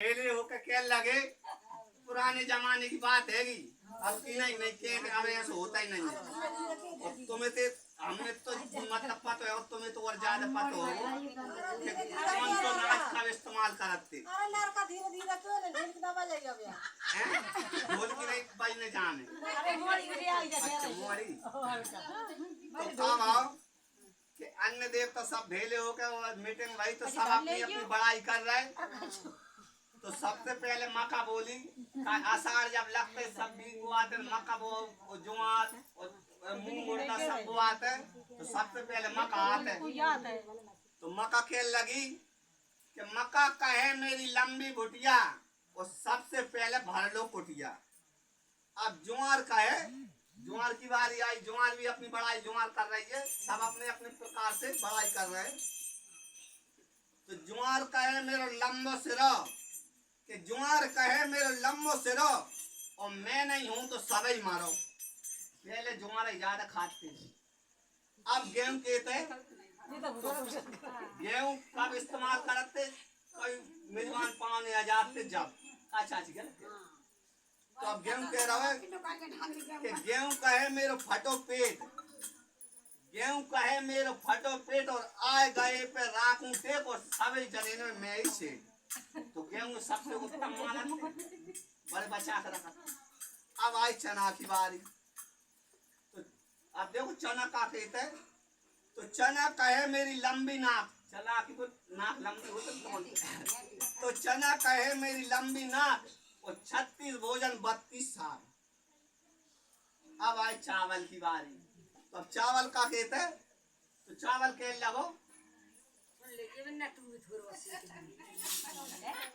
पहले होकर क्या लगे पुराने जमाने की बात है अब की नहीं नहीं के अब ऐसा होता ही नहीं है। और तुम्हें तो हमें तो मतलब पता है और तुम्हें तो और ज्यादा पता हो कौन तो नाच का इस्तेमाल करते लड़का धीरे धीरे क्यों नहीं ढोल की दबा ले गया हैं ढोल की नहीं बजने जाने अरे मोड़ी भी आ गया अच्छा मोड़ी तो अब आओ कि अन्य देवता सब भेले हो गए मीटिंग भाई तो सब अपनी अपनी बड़ाई कर रहे तो सबसे पहले मक्का बोली आषाढ़ जब लगते सब बीज बुआते मक्का वो जुआर और मूंग मुर्दा सब बुआते तो सबसे पहले मक्का आते तो मक्का खेल लगी कि मक्का कहे मेरी लंबी भुटिया और सबसे पहले भर लो कुटिया। अब जुआर कहे जुआर की बारी आई जुआर भी अपनी बड़ाई जुआर कर रही है सब अपने अपने प्रकार से बड़ाई कर रहे हैं। तो जुआर कहे मेरा लंबो सिरा कि जुआर कहे मेरे लंबो सिरो और मैं नहीं हूं तो सब ही मारो। पहले जुआर ज्यादा खाते अब गेहूं कहते गेहूं कब इस्तेमाल करते कोई मेजबान पाने आ जाते जब अच्छा तो अब गेहूं कह रहा है कि गेहूं कहे मेरे फटो पेट गेहूं कहे मेरे फटो पेट और आए गए पे राखूं टेक और सब जने में मैं ही से तो गेहूं सबसे उत्तम माना बड़े बचा कर रखा। अब आई चना की बारी तो अब देखो चना का कहते है तो चना कहे मेरी लंबी नाक चना की तो नाक लंबी हो तो चना कहे मेरी लंबी नाक और 36 भोजन 32 साल। अब आई चावल की बारी तो अब चावल का कहते है तो चावल कह लगो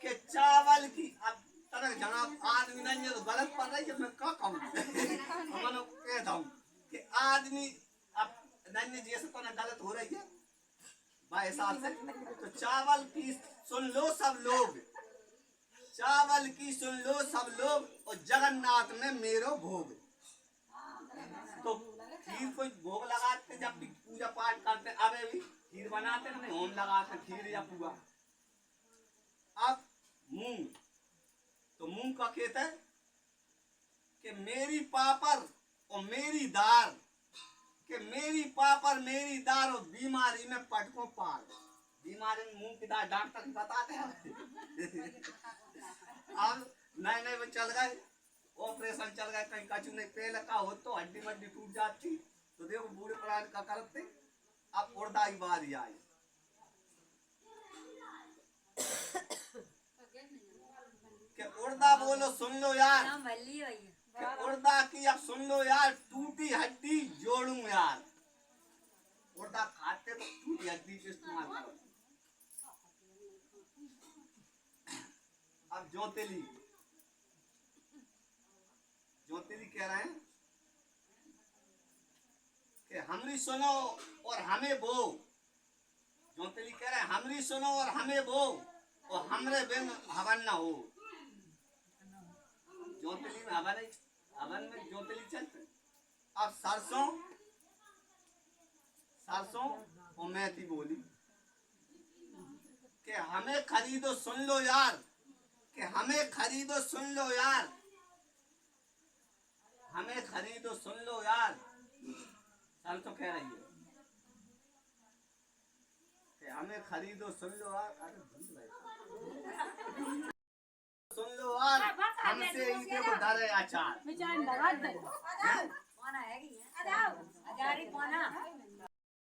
के चावल की अब तरह जनाब आदमी नहीं है तो गलत पड़ रही है मैं क्या कहूँ हम कहता हूँ कि आदमी अब नहीं जैसे तो ना गलत हो रही है भाई हिसाब से तो चावल की सुन लो सब लोग चावल की सुन लो सब लोग और जगन्नाथ में मेरो भोग। तो खीर कोई भोग लगाते जब भी पूजा पाठ करते अबे भी खीर बनाते नहीं होम लगाते खीर या पुआ। अब मूंग तो मूंग का कहते है कि मेरी पापर और मेरी दार कि मेरी पापर मेरी दार और बीमारी में पटको पार बीमारी में मूंग की दाल डॉक्टर बताते हैं अब नए वो चल गए ऑपरेशन चल गए कहीं कचू नहीं पेल का हो तो हड्डी मड्डी टूट जाती तो देखो बूढ़े पुराने का करते अब उड़दा की बारी आई कि उड़दा बोलो सुन लो यार कि उड़दा की अब सुन लो यार टूटी हड्डी जोड़ूं यार उड़दा खाते तो टूटी हड्डी के इस्तेमाल करो। अब ज्योतिली ज्योतिली कह रहे हैं कि हमरी सुनो और हमें बो ज्योतिली कह रहे हैं हमरी सुनो और हमें बो और हमरे बिन हवन न हो। ज्योतिली में हवन में ज्योतिली चलते। अब सरसों सरसों और मेथी बोली कि हमें खरीदो सुन लो यार कि हमें खरीदो सुन लो यार हमें खरीदो सुन लो यार सरसों कह रही है कि हमें खरीदो सुन लो यार सुन लो यार हमसे ही देखो डरे अचार